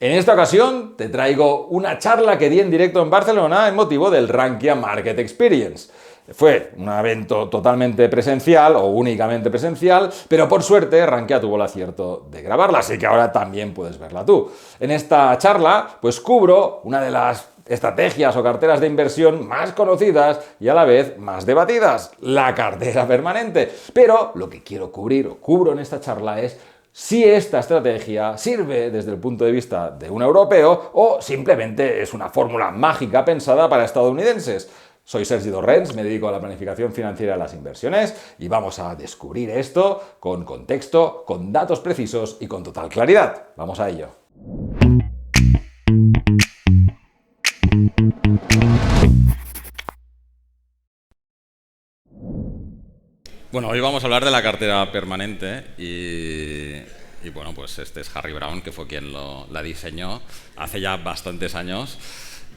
En esta ocasión te traigo una charla que di en directo en Barcelona en motivo del Rankia Market Experience. Fue un evento totalmente presencial o únicamente presencial, pero por suerte Rankia tuvo el acierto de grabarla, así que ahora también puedes verla tú. En esta charla pues cubro una de las estrategias o carteras de inversión más conocidas y a la vez más debatidas, la cartera permanente. Pero lo que quiero cubrir o cubro en esta charla es si esta estrategia sirve desde el punto de vista de un europeo o simplemente es una fórmula mágica pensada para estadounidenses. Soy Sergi Dorrens, me dedico a la planificación financiera de las inversiones y vamos a descubrir esto con contexto, con datos precisos y con total claridad. Vamos a ello. Bueno, hoy vamos a hablar de la cartera permanente y bueno, pues este es Harry Browne, que fue quien la diseñó hace ya bastantes años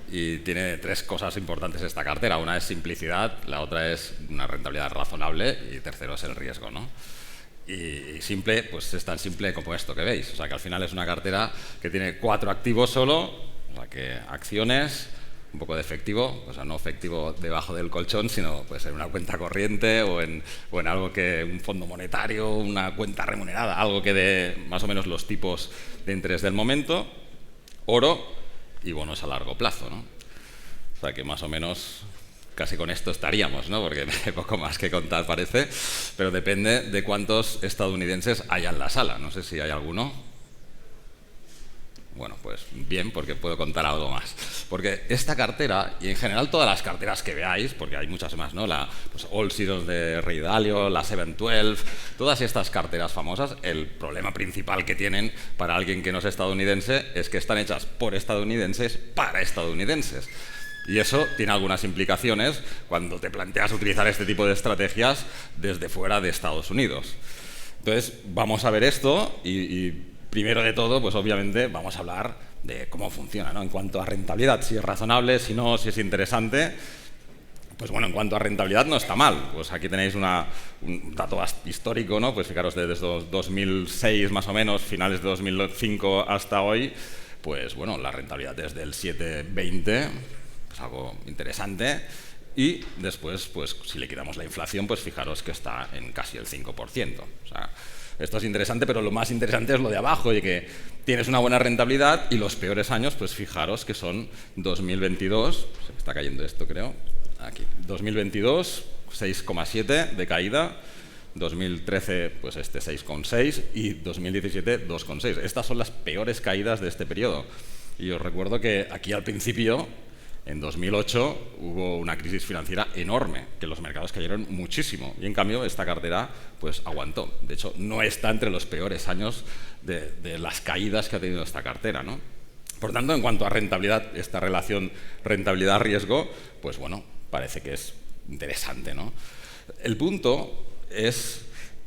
y tiene tres cosas importantes esta cartera. Una es simplicidad, la otra es una rentabilidad razonable y tercero es el riesgo, ¿no? Y simple, pues es tan simple como esto que veis. O sea, que al final es una cartera que tiene 4 activos solo, o sea, que acciones, un poco de efectivo, o sea, no efectivo debajo del colchón, sino pues en una cuenta corriente o en algo que, un fondo monetario, una cuenta remunerada, algo que dé más o menos los tipos de interés del momento, oro y bonos a largo plazo, ¿no? O sea, que más o menos casi con esto estaríamos, ¿no? Porque hay poco más que contar parece, pero depende de cuántos estadounidenses haya en la sala. No sé si hay alguno. Bueno, pues bien, porque puedo contar algo más. Porque esta cartera, y en general todas las carteras que veáis, porque hay muchas más, ¿no? La All Zeros de Ray Dalio, la 712, todas estas carteras famosas, el problema principal que tienen para alguien que no es estadounidense es que están hechas por estadounidenses para estadounidenses. Y eso tiene algunas implicaciones cuando te planteas utilizar este tipo de estrategias desde fuera de Estados Unidos. Entonces, vamos a ver esto y primero de todo, pues obviamente vamos a hablar de cómo funciona, ¿no? En cuanto a rentabilidad, si es razonable, si no, si es interesante. Pues bueno, en cuanto a rentabilidad no está mal. Pues aquí tenéis un dato histórico, ¿no? Pues fijaros, desde 2006 más o menos, finales de 2005 hasta hoy, pues bueno, la rentabilidad desde el 7,20, pues algo interesante. Y después, pues si le quitamos la inflación, pues fijaros que está en casi el 5%. O sea, esto es interesante, pero lo más interesante es lo de abajo, de que tienes una buena rentabilidad y los peores años, pues fijaros que son 2022, se me está cayendo esto creo, aquí, 2022, 6,7 de caída, 2013, pues 6,6 y 2017, 2,6. Estas son las peores caídas de este periodo. Y os recuerdo que aquí al principio, en 2008 hubo una crisis financiera enorme, que los mercados cayeron muchísimo y en cambio esta cartera pues aguantó. De hecho, no está entre los peores años de las caídas que ha tenido esta cartera, ¿no? Por tanto, en cuanto a rentabilidad, esta relación rentabilidad-riesgo, pues bueno, parece que es interesante, ¿no? El punto es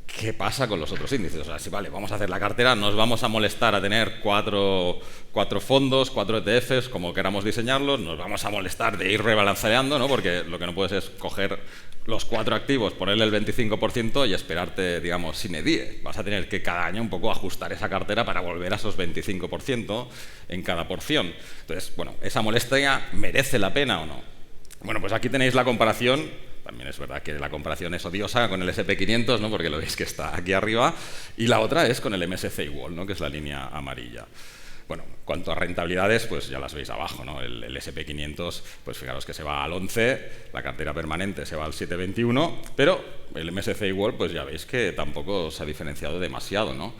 ¿qué pasa con los otros índices? O sea, si vale, vamos a hacer la cartera, nos vamos a molestar a tener cuatro fondos, 4 ETFs, como queramos diseñarlos, nos vamos a molestar de ir rebalanceando, ¿no? Porque lo que no puedes es coger los 4 activos, ponerle el 25% y esperarte, digamos, sine die. Vas a tener que cada año un poco ajustar esa cartera para volver a esos 25% en cada porción. Entonces, bueno, ¿esa molestia merece la pena o no? Bueno, pues aquí tenéis la comparación. También es verdad que la comparación es odiosa con el S&P 500, ¿no? Porque lo veis que está aquí arriba. Y la otra es con el MSCI World, ¿no? Que es la línea amarilla. Bueno, en cuanto a rentabilidades, pues ya las veis abajo, ¿no? El S&P 500, pues fijaros que se va al 11, la cartera permanente se va al 7,21, pero el MSCI World, pues ya veis que tampoco se ha diferenciado demasiado, ¿no?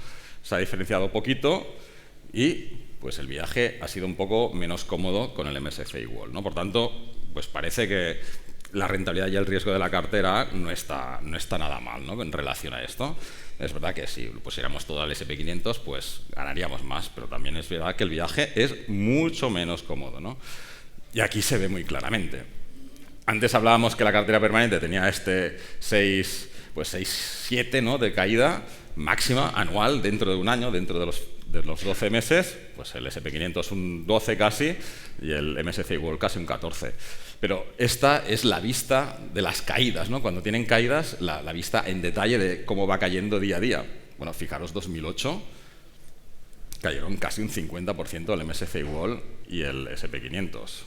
Se ha diferenciado poquito y pues el viaje ha sido un poco menos cómodo con el MSCI World, ¿no? Por tanto, pues parece que la rentabilidad y el riesgo de la cartera no está nada mal, ¿no? En relación a esto. Es verdad que si pusiéramos todo al S&P 500, pues ganaríamos más, pero también es verdad que el viaje es mucho menos cómodo, ¿no? Y aquí se ve muy claramente. Antes hablábamos que la cartera permanente tenía 6,7, ¿no? De caída máxima anual dentro de un año, dentro de los 12 meses, pues el S&P 500 un 12 casi y el MSCI World casi un 14. Pero esta es la vista de las caídas, ¿no? Cuando tienen caídas, la vista en detalle de cómo va cayendo día a día. Bueno, fijaros 2008, cayeron casi un 50% el MSCI World y el S&P 500.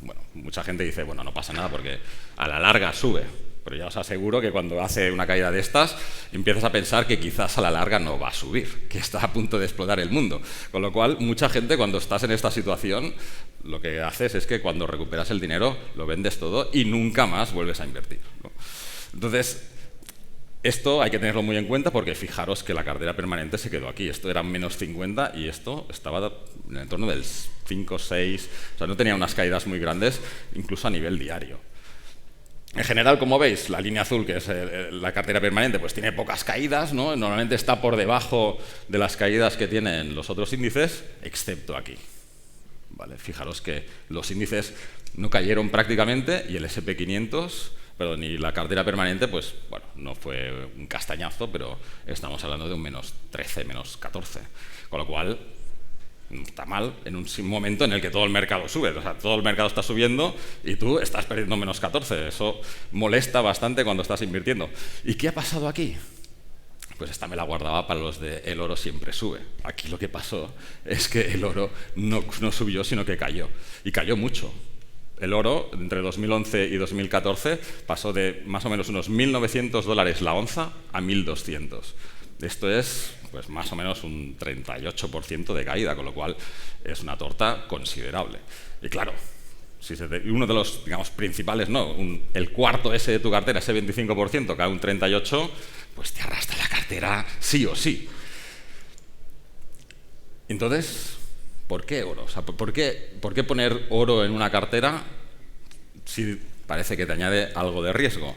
Bueno, mucha gente dice, bueno, no pasa nada porque a la larga sube. Pero ya os aseguro que cuando hace una caída de estas, empiezas a pensar que quizás a la larga no va a subir, que está a punto de explotar el mundo. Con lo cual, mucha gente cuando estás en esta situación, lo que haces es que cuando recuperas el dinero, lo vendes todo y nunca más vuelves a invertir, ¿no? Entonces, esto hay que tenerlo muy en cuenta porque fijaros que la cartera permanente se quedó aquí. Esto era menos 50 y esto estaba en el entorno del 5, 6... O sea, no tenía unas caídas muy grandes, incluso a nivel diario. En general, como veis, la línea azul, que es la cartera permanente, pues tiene pocas caídas, ¿no? Normalmente está por debajo de las caídas que tienen los otros índices, excepto aquí. ¿Vale? Fijaros que los índices no cayeron prácticamente y el S&P 500, perdón, y la cartera permanente, pues bueno, no fue un castañazo, pero estamos hablando de un menos 13, menos 14. Con lo cual, no está mal en un momento en el que todo el mercado sube. O sea, todo el mercado está subiendo y tú estás perdiendo menos 14. Eso molesta bastante cuando estás invirtiendo. ¿Y qué ha pasado aquí? Pues esta me la guardaba para los de el oro siempre sube. Aquí lo que pasó es que el oro no subió, sino que cayó. Y cayó mucho. El oro, entre 2011 y 2014, pasó de más o menos unos $1.900 la onza a 1.200. Esto es pues más o menos un 38% de caída, con lo cual es una torta considerable. Y claro, si uno de los, digamos, principales, no, el cuarto ese de tu cartera, ese 25%, cae un 38%, pues te arrastra la cartera sí o sí. Entonces, ¿por qué oro? O sea, ¿por qué poner oro en una cartera si parece que te añade algo de riesgo?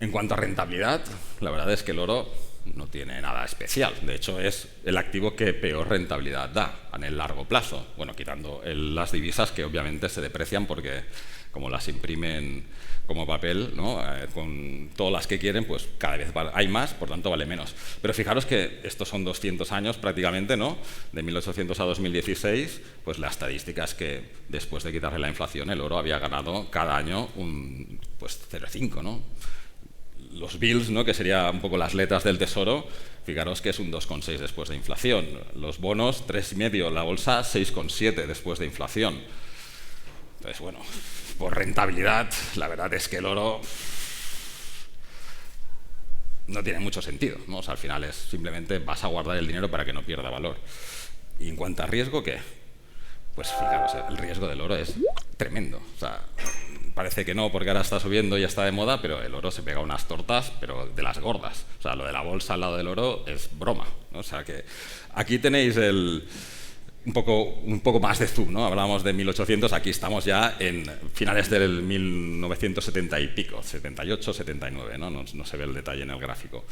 En cuanto a rentabilidad, la verdad es que el oro no tiene nada especial. De hecho, es el activo que peor rentabilidad da en el largo plazo. Bueno, quitando las divisas que obviamente se deprecian porque como las imprimen como papel, ¿no? Con todas las que quieren, pues cada vez hay más, por tanto vale menos. Pero fijaros que estos son 200 años prácticamente, ¿no? De 1800 a 2016, pues la estadística es que después de quitarle la inflación, el oro había ganado cada año un 0,5, ¿no? Los bills, ¿no? Que sería un poco las letras del tesoro, fijaros que es un 2,6 después de inflación. Los bonos, 3,5, la bolsa, 6,7 después de inflación. Entonces, bueno, por rentabilidad, la verdad es que el oro no tiene mucho sentido, ¿no? O sea, al final es simplemente vas a guardar el dinero para que no pierda valor. Y en cuanto a riesgo, ¿qué? Pues fijaros, el riesgo del oro es tremendo. O sea, parece que no, porque ahora está subiendo y está de moda, pero el oro se pega unas tortas, pero de las gordas. O sea, lo de la bolsa al lado del oro es broma, ¿no? O sea, que aquí tenéis un poco más de zoom, ¿no? Hablábamos de 1800, aquí estamos ya en finales del 1970 y pico, 78, 79, ¿no? No se ve el detalle en el gráfico.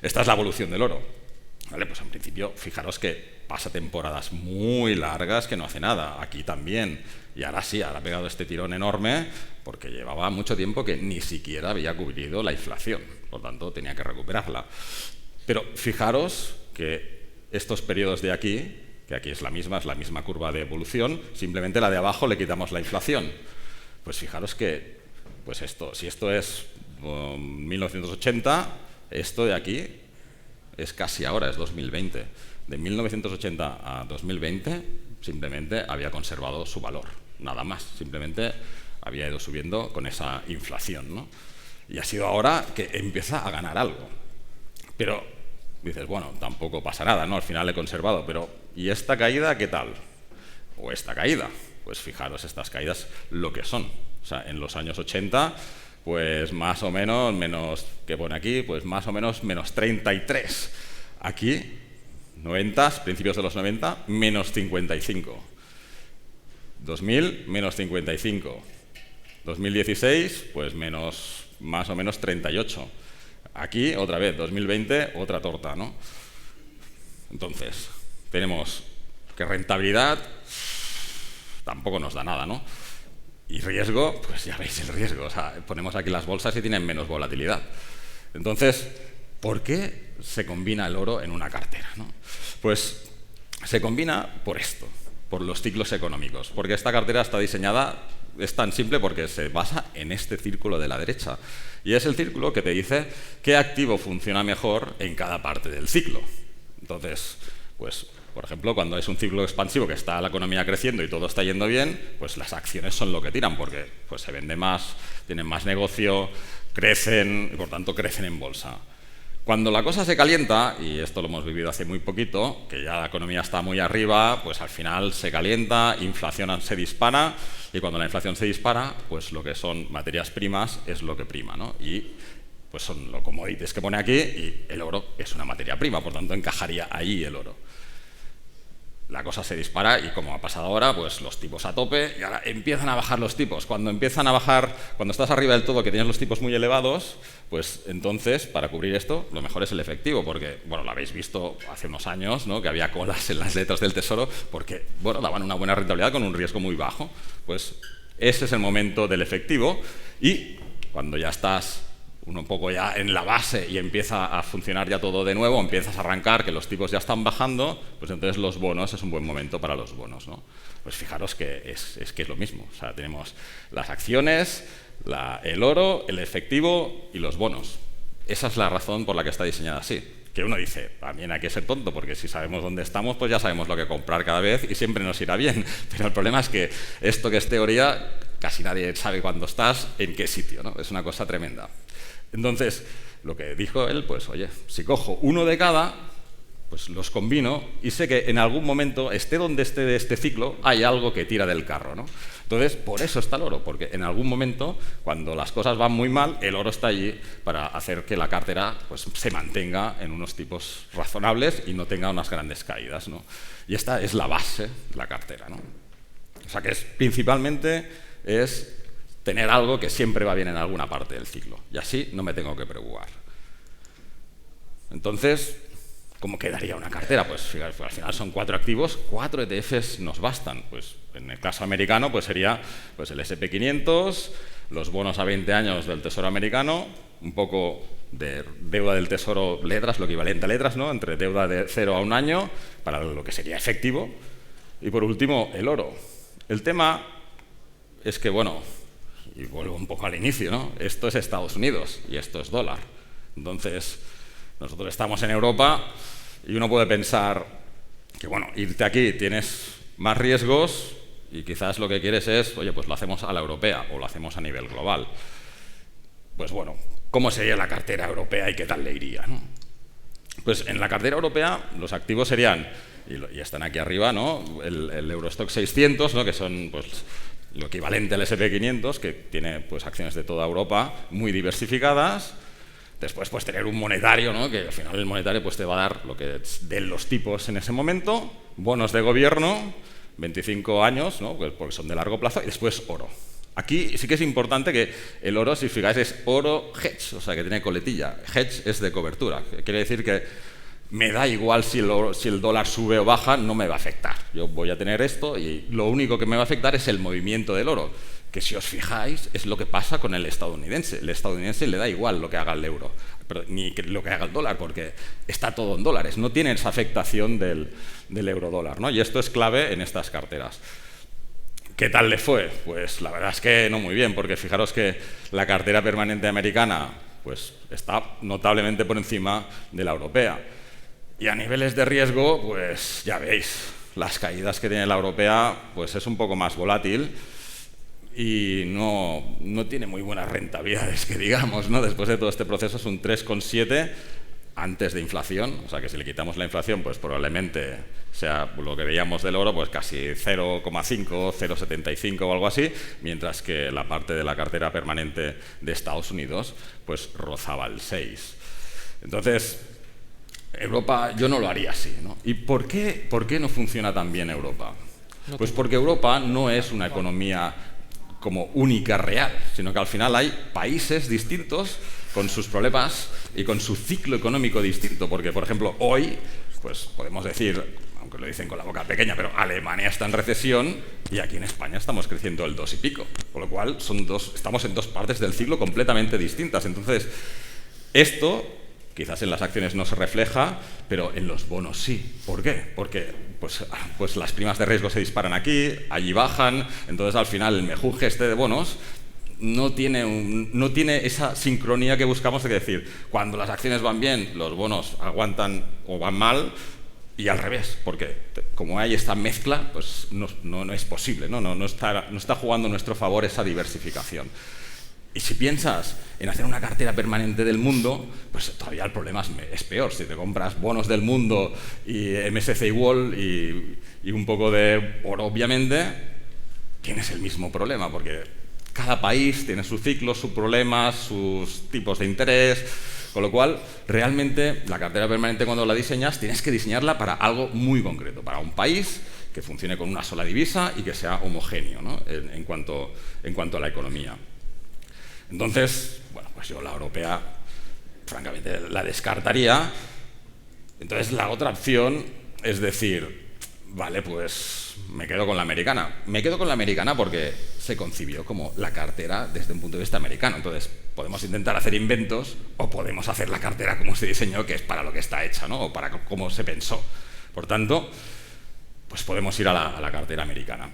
Esta es la evolución del oro. Vale, pues en principio, fijaros que pasa temporadas muy largas que no hace nada. Aquí también. Y ahora sí, ahora ha pegado este tirón enorme porque llevaba mucho tiempo que ni siquiera había cubrido la inflación. Por tanto, tenía que recuperarla. Pero fijaros que estos periodos de aquí, que aquí es la misma curva de evolución, simplemente la de abajo le quitamos la inflación. Pues fijaros que, pues si esto es 1980, esto de aquí es casi ahora, es 2020. De 1980 a 2020 simplemente había conservado su valor, nada más. Simplemente había ido subiendo con esa inflación, ¿no? Y ha sido ahora que empieza a ganar algo. Pero dices, bueno, tampoco pasa nada, ¿no? Al final he conservado, pero ¿y esta caída qué tal? ¿O esta caída? Pues fijaros estas caídas lo que son. O sea, en los años 80, pues más o menos, menos, ¿qué pone aquí? Pues más o menos menos 33. Aquí, 90, principios de los 90, menos 55. 2000, menos 55. 2016, pues menos, más o menos 38. Aquí, otra vez, 2020, otra torta, ¿no? Entonces, tenemos que rentabilidad tampoco nos da nada, ¿no? Y riesgo, pues ya veis el riesgo. O sea, ponemos aquí las bolsas y tienen menos volatilidad. Entonces, ¿por qué se combina el oro en una cartera, ¿no? Pues se combina por esto, por los ciclos económicos. Porque esta cartera está diseñada, es tan simple porque se basa en este círculo de la derecha. Y es el círculo que te dice qué activo funciona mejor en cada parte del ciclo. Entonces, Pues, por ejemplo, cuando es un ciclo expansivo que está la economía creciendo y todo está yendo bien, pues las acciones son lo que tiran, porque pues, se vende más, tienen más negocio, crecen y por tanto crecen en bolsa. Cuando la cosa se calienta, y esto lo hemos vivido hace muy poquito, que ya la economía está muy arriba, pues al final se calienta, inflación se dispara, y cuando la inflación se dispara, pues lo que son materias primas es lo que prima, ¿no? Y pues son los commodities que pone aquí, y el oro es una materia prima, por tanto encajaría ahí el oro. La cosa se dispara y como ha pasado ahora, pues los tipos a tope y ahora empiezan a bajar los tipos. Cuando empiezan a bajar, cuando estás arriba del todo, que tienes los tipos muy elevados, pues entonces, para cubrir esto, lo mejor es el efectivo, porque, bueno, lo habéis visto hace unos años, ¿no?, que había colas en las letras del Tesoro, porque, bueno, daban una buena rentabilidad con un riesgo muy bajo. Pues ese es el momento del efectivo y cuando ya estás un poco ya en la base y empieza a funcionar ya todo de nuevo, empiezas a arrancar, que los tipos ya están bajando, pues entonces los bonos es un buen momento para los bonos, ¿no? Pues fijaros que es lo mismo. O sea, tenemos las acciones, el oro, el efectivo y los bonos. Esa es la razón por la que está diseñada así. Que uno dice, también hay que ser tonto, porque si sabemos dónde estamos, pues ya sabemos lo que comprar cada vez y siempre nos irá bien. Pero el problema es que esto que es teoría, casi nadie sabe cuándo estás, en qué sitio, ¿no? Es una cosa tremenda. Entonces, lo que dijo él, pues oye, si cojo uno de cada, pues los combino y sé que en algún momento, esté donde esté de este ciclo, hay algo que tira del carro, ¿no? Entonces, por eso está el oro, porque en algún momento, cuando las cosas van muy mal, el oro está allí para hacer que la cartera pues, se mantenga en unos tipos razonables y no tenga unas grandes caídas, ¿no? Y esta es la base de la cartera, ¿no? O sea que principalmente es tener algo que siempre va bien en alguna parte del ciclo. Y así no me tengo que preocupar. Entonces, ¿cómo quedaría una cartera? Pues fíjate, al final son 4 activos, 4 ETFs nos bastan. Pues en el caso americano pues sería pues el S&P 500, los bonos a 20 años del Tesoro americano, un poco de deuda del Tesoro letras, lo equivalente a letras, ¿no?, entre deuda de 0 a 1 año, para lo que sería efectivo. Y por último, el oro. El tema es que, bueno, y vuelvo un poco al inicio, ¿no? Esto es Estados Unidos y esto es dólar. Entonces, nosotros estamos en Europa y uno puede pensar que, bueno, irte aquí tienes más riesgos y quizás lo que quieres es, oye, pues lo hacemos a la europea o lo hacemos a nivel global. Pues bueno, ¿cómo sería la cartera europea y qué tal le iría, ¿no? Pues en la cartera europea los activos serían, y están aquí arriba, ¿no?, el Eurostock 600, ¿no?, que son pues lo equivalente al S&P 500, que tiene pues acciones de toda Europa muy diversificadas. Después pues tener un monetario, ¿no?, que al final el monetario pues te va a dar lo que den los tipos en ese momento, bonos de gobierno, 25 años, ¿no?, porque son de largo plazo, y después oro. Aquí sí que es importante que el oro, si os fijáis, es oro hedge, o sea que tiene coletilla. Hedge es de cobertura, quiere decir que me da igual si el dólar sube o baja, no me va a afectar. Yo voy a tener esto y lo único que me va a afectar es el movimiento del oro, que si os fijáis es lo que pasa con el estadounidense. El estadounidense le da igual lo que haga el euro, ni lo que haga el dólar, porque está todo en dólares, no tiene esa afectación del euro-dólar, ¿no? Y esto es clave en estas carteras. ¿Qué tal le fue? Pues la verdad es que no muy bien, porque fijaros que la cartera permanente americana pues está notablemente por encima de la europea. Y a niveles de riesgo, pues ya veis, las caídas que tiene la europea pues es un poco más volátil y no tiene muy buenas rentabilidades, que digamos, ¿no? Después de todo este proceso es un 3,7 antes de inflación, o sea que si le quitamos la inflación, pues probablemente sea lo que veíamos del oro, pues casi 0,5, 0,75 o algo así, mientras que la parte de la cartera permanente de Estados Unidos pues rozaba el 6. Entonces, Europa yo no lo haría así, ¿no? ¿Y por qué no funciona tan bien Europa? Pues porque Europa no es una economía como única real, sino que al final hay países distintos con sus problemas y con su ciclo económico distinto, porque por ejemplo hoy pues podemos decir, aunque lo dicen con la boca pequeña, pero Alemania está en recesión y aquí en España estamos creciendo el 2 y pico, con lo cual estamos en dos partes del ciclo completamente distintas. Entonces esto quizás en las acciones no se refleja, pero en los bonos sí. ¿Por qué? Porque pues las primas de riesgo se disparan aquí, allí bajan, entonces al final el mejunje este de bonos no tiene esa sincronía que buscamos de decir, cuando las acciones van bien, los bonos aguantan o van mal, Y al revés, porque como hay esta mezcla, pues no es posible, no está jugando en nuestro favor esa diversificación. Y si piensas en hacer una cartera permanente del mundo, pues todavía el problema es peor. Si te compras bonos del mundo y MSCI World y un poco de oro, obviamente, tienes el mismo problema, porque cada país tiene sus ciclos, sus problemas, sus tipos de interés, con lo cual, realmente, la cartera permanente cuando la diseñas, tienes que diseñarla para algo muy concreto, para un país que funcione con una sola divisa y que sea homogéneo, ¿no? en cuanto a la economía. Entonces, bueno, pues yo la europea, francamente, la descartaría. Entonces, la otra opción es decir, vale, pues me quedo con la americana. Me quedo con la americana porque se concibió como la cartera desde un punto de vista americano. Entonces, podemos intentar hacer inventos o podemos hacer la cartera como se diseñó, que es para lo que está hecha, ¿no? O para cómo se pensó. Por tanto, pues podemos ir a la cartera americana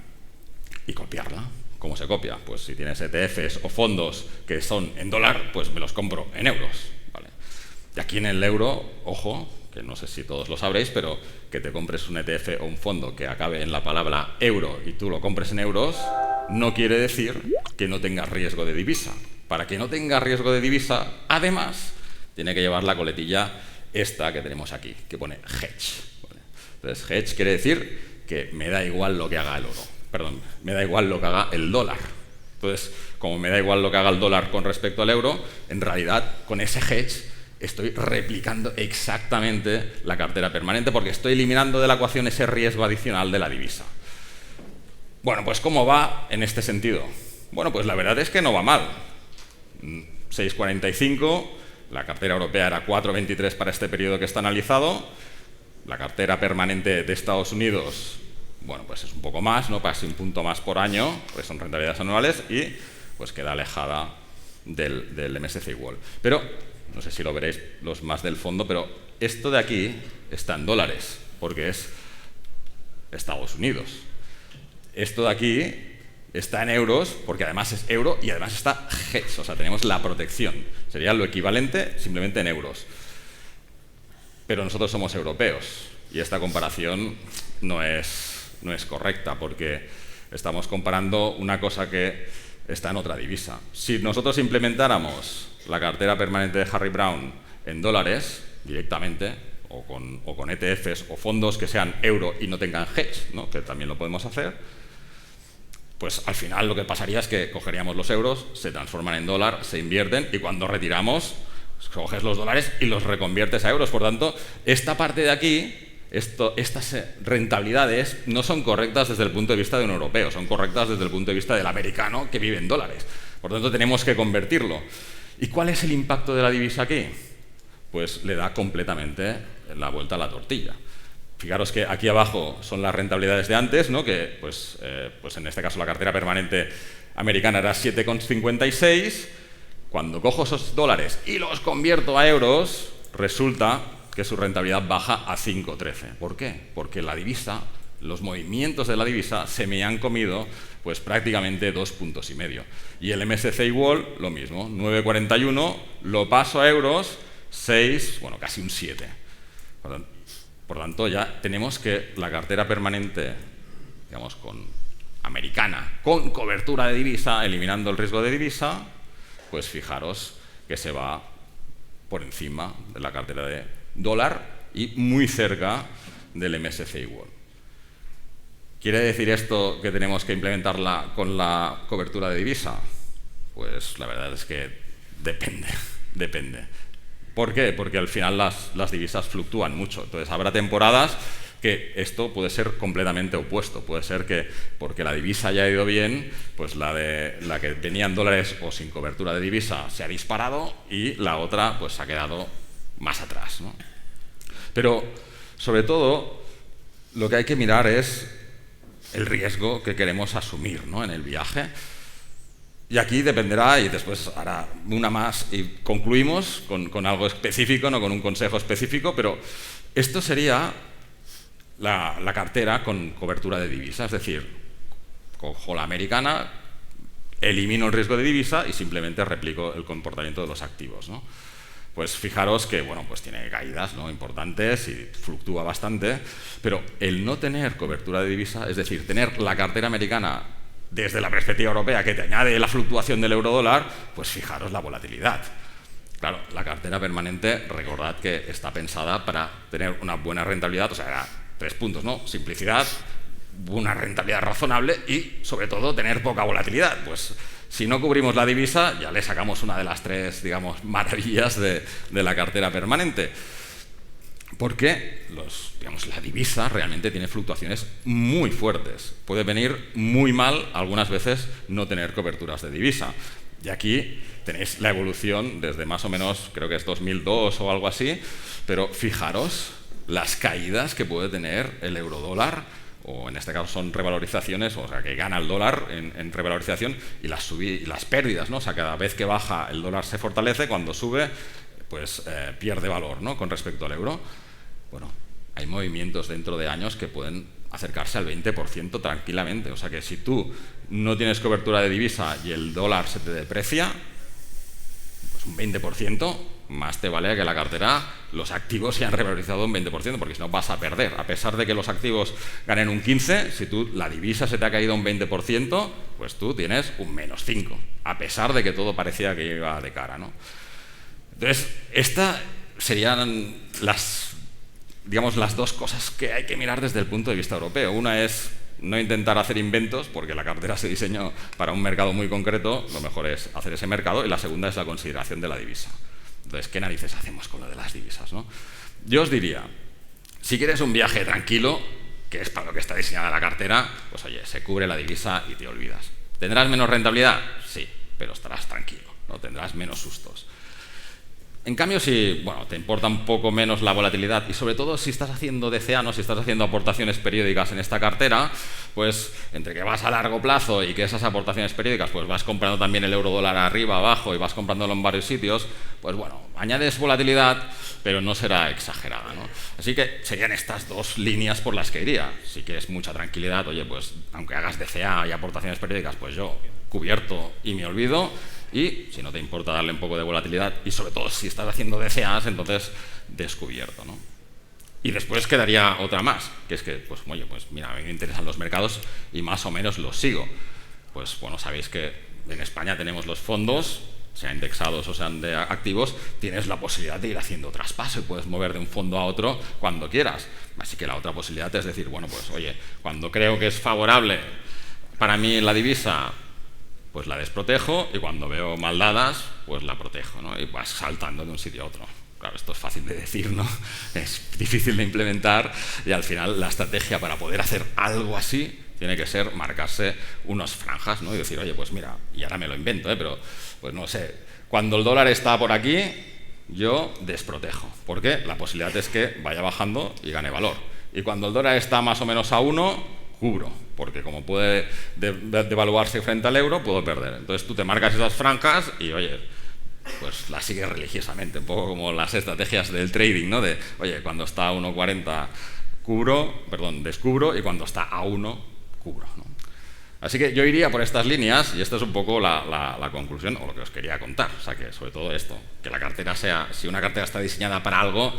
y copiarla. ¿Cómo se copia? Pues si tienes ETFs o fondos que son en dólar, pues me los compro en euros, ¿vale? Y aquí en el euro, ojo, que no sé si todos lo sabréis, pero que te compres un ETF o un fondo que acabe en la palabra euro y tú lo compres en euros, no quiere decir que no tengas riesgo de divisa. Para que no tenga riesgo de divisa, además, tiene que llevar la coletilla esta que tenemos aquí, que pone hedge, ¿vale? Entonces, hedge quiere decir que me da igual lo que haga el oro. Perdón, me da igual lo que haga el dólar. Entonces, como me da igual lo que haga el dólar con respecto al euro, en realidad, con ese hedge estoy replicando exactamente la cartera permanente porque estoy eliminando de la ecuación ese riesgo adicional de la divisa. Bueno, pues ¿cómo va en este sentido? Bueno, pues la verdad es que no va mal. 6,45, la cartera europea era 4,23 para este periodo que está analizado, la cartera permanente de Estados Unidos, bueno, pues es un poco más, ¿no? Casi un punto más por año, pues son rentabilidades anuales y pues queda alejada del MSCI World. Pero, no sé si lo veréis los más del fondo, pero esto de aquí está en dólares, porque es Estados Unidos. Esto de aquí está en euros, porque además es euro y además está hedge, o sea, tenemos la protección. Sería lo equivalente simplemente en euros. Pero nosotros somos europeos y esta comparación no es correcta, porque estamos comparando una cosa que está en otra divisa. Si nosotros implementáramos la cartera permanente de Harry Browne en dólares directamente, o con ETFs o fondos que sean euro y no tengan hedge, ¿no? Que también lo podemos hacer, pues al final lo que pasaría es que cogeríamos los euros, se transforman en dólar, se invierten y cuando retiramos, coges los dólares y los reconviertes a euros. Por tanto, esta parte de aquí, estas rentabilidades no son correctas desde el punto de vista de un europeo, son correctas desde el punto de vista del americano que vive en dólares. Por tanto, tenemos que convertirlo. ¿Y cuál es el impacto de la divisa aquí? Pues le da completamente la vuelta a la tortilla. Fijaros que aquí abajo son las rentabilidades de antes, ¿no? Que pues en este caso la cartera permanente americana era 7,56. Cuando cojo esos dólares y los convierto a euros, resulta que su rentabilidad baja a 5,13. ¿Por qué? Porque la divisa, los movimientos de la divisa se me han comido pues prácticamente 2,5 puntos. Y el MSCI World, lo mismo, 9,41, lo paso a euros, 6, bueno, casi un 7. Por tanto, ya tenemos que la cartera permanente, digamos, americana, con cobertura de divisa, eliminando el riesgo de divisa, pues fijaros que se va por encima de la cartera de dólar y muy cerca del MSCI World. ¿Quiere decir esto que tenemos que implementarla con la cobertura de divisa? Pues la verdad es que depende. ¿Por qué? Porque al final las divisas fluctúan mucho. Entonces habrá temporadas que esto puede ser completamente opuesto. Puede ser que porque la divisa haya ido bien, pues la que tenía en dólares o sin cobertura de divisa se ha disparado y la otra pues ha quedado más atrás, ¿no? Pero sobre todo lo que hay que mirar es el riesgo que queremos asumir, ¿no? En el viaje. Y aquí dependerá, y después hará una más y concluimos con algo específico, no con un consejo específico, pero esto sería la cartera con cobertura de divisa, es decir, cojo la americana, elimino el riesgo de divisa y simplemente replico el comportamiento de los activos, ¿no? pues fijaros que, bueno, pues tiene caídas, ¿no?, importantes y fluctúa bastante, pero el no tener cobertura de divisa, es decir, tener la cartera americana desde la perspectiva europea que te añade la fluctuación del euro-dólar, pues fijaros la volatilidad. Claro, la cartera permanente, recordad que está pensada para tener una buena rentabilidad, o sea, era 3 puntos, ¿no? Simplicidad, una rentabilidad razonable y, sobre todo, tener poca volatilidad. Pues si no cubrimos la divisa, ya le sacamos una de las 3, digamos, maravillas de la cartera permanente. Porque la divisa realmente tiene fluctuaciones muy fuertes. Puede venir muy mal algunas veces no tener coberturas de divisa. Y aquí tenéis la evolución desde más o menos, creo que es 2002 o algo así, pero fijaros las caídas que puede tener el eurodólar, o en este caso son revalorizaciones, o sea, que gana el dólar en revalorización, y las pérdidas, ¿no? O sea, cada vez que baja el dólar se fortalece, cuando sube, pues pierde valor, ¿no?, con respecto al euro. Bueno, hay movimientos dentro de años que pueden acercarse al 20% tranquilamente. O sea que si tú no tienes cobertura de divisa y el dólar se te deprecia, pues un 20%, más te vale que la cartera, los activos se han revalorizado un 20%, porque si no vas a perder. A pesar de que los activos ganen un 15%, si la divisa se te ha caído un 20%, pues tú tienes un menos 5%, a pesar de que todo parecía que iba de cara, ¿no? Entonces, estas serían las dos cosas que hay que mirar desde el punto de vista europeo. Una es no intentar hacer inventos, porque la cartera se diseñó para un mercado muy concreto, lo mejor es hacer ese mercado, y la segunda es la consideración de la divisa. Entonces, ¿qué narices hacemos con lo de las divisas, ¿no? Yo os diría, si quieres un viaje tranquilo, que es para lo que está diseñada la cartera, pues oye, se cubre la divisa y te olvidas. ¿Tendrás menos rentabilidad? Sí, pero estarás tranquilo, no tendrás menos sustos. En cambio, si te importa un poco menos la volatilidad y sobre todo si estás haciendo DCA, ¿no?, si estás haciendo aportaciones periódicas en esta cartera, pues entre que vas a largo plazo y que esas aportaciones periódicas pues vas comprando también el euro-dólar arriba, abajo y vas comprándolo en varios sitios, pues bueno, añades volatilidad, pero no será exagerada, ¿no? Así que serían estas dos líneas por las que iría. Si quieres mucha tranquilidad, oye, pues aunque hagas DCA y aportaciones periódicas, pues yo cubierto y me olvido. Y si no te importa darle un poco de volatilidad, y sobre todo si estás haciendo DCAs, entonces descubierto, ¿no? Y después quedaría otra más, que es que, pues oye, pues mira, a mí me interesan los mercados y más o menos los sigo. Pues bueno, sabéis que en España tenemos los fondos, sean indexados o sean de activos, tienes la posibilidad de ir haciendo traspaso y puedes mover de un fondo a otro cuando quieras. Así que la otra posibilidad es decir, bueno, pues oye, cuando creo que es favorable para mí la divisa, pues la desprotejo, y cuando veo maldadas, pues la protejo, ¿no? Y vas saltando de un sitio a otro. Claro, esto es fácil de decir, ¿no? Es difícil de implementar, y al final la estrategia para poder hacer algo así tiene que ser marcarse unas franjas, ¿no? Y decir, oye, pues mira, y ahora me lo invento, pero pues no sé, cuando el dólar está por aquí, yo desprotejo, porque la posibilidad es que vaya bajando y gane valor. Y cuando el dólar está más o menos a 1, cubro, porque como puede devaluarse frente al euro, puedo perder. Entonces tú te marcas esas franjas y, oye, pues las sigues religiosamente, un poco como las estrategias del trading, ¿no? De, oye, cuando está a 1,40 descubro, y cuando está a 1, cubro, ¿no? Así que yo iría por estas líneas, y esta es un poco la conclusión, o lo que os quería contar. O sea, que sobre todo esto, que la cartera si una cartera está diseñada para algo,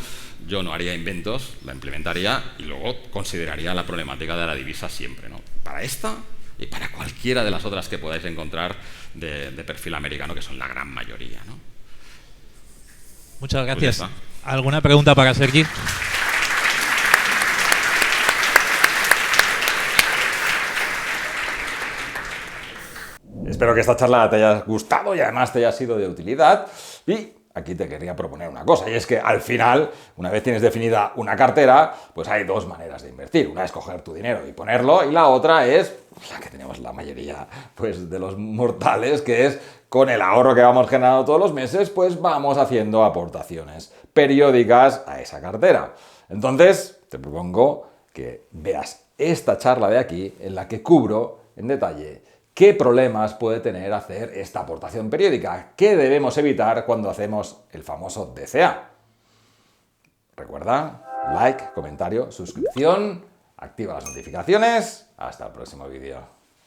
yo no haría inventos, la implementaría y luego consideraría la problemática de la divisa siempre, ¿no? Para esta y para cualquiera de las otras que podáis encontrar de perfil americano, que son la gran mayoría, ¿no? Muchas Pues gracias. ¿Alguna pregunta para Sergi? Espero que esta charla te haya gustado y además te haya sido de utilidad. Y aquí te quería proponer una cosa, y es que al final, una vez tienes definida una cartera, pues hay dos maneras de invertir. Una es coger tu dinero y ponerlo, y la otra es la que tenemos la mayoría pues, de los mortales, que es con el ahorro que vamos generando todos los meses, pues vamos haciendo aportaciones periódicas a esa cartera. Entonces, te propongo que veas esta charla de aquí, en la que cubro en detalle ¿qué problemas puede tener hacer esta aportación periódica? ¿Qué debemos evitar cuando hacemos el famoso DCA? Recuerda, like, comentario, suscripción, activa las notificaciones. Hasta el próximo vídeo.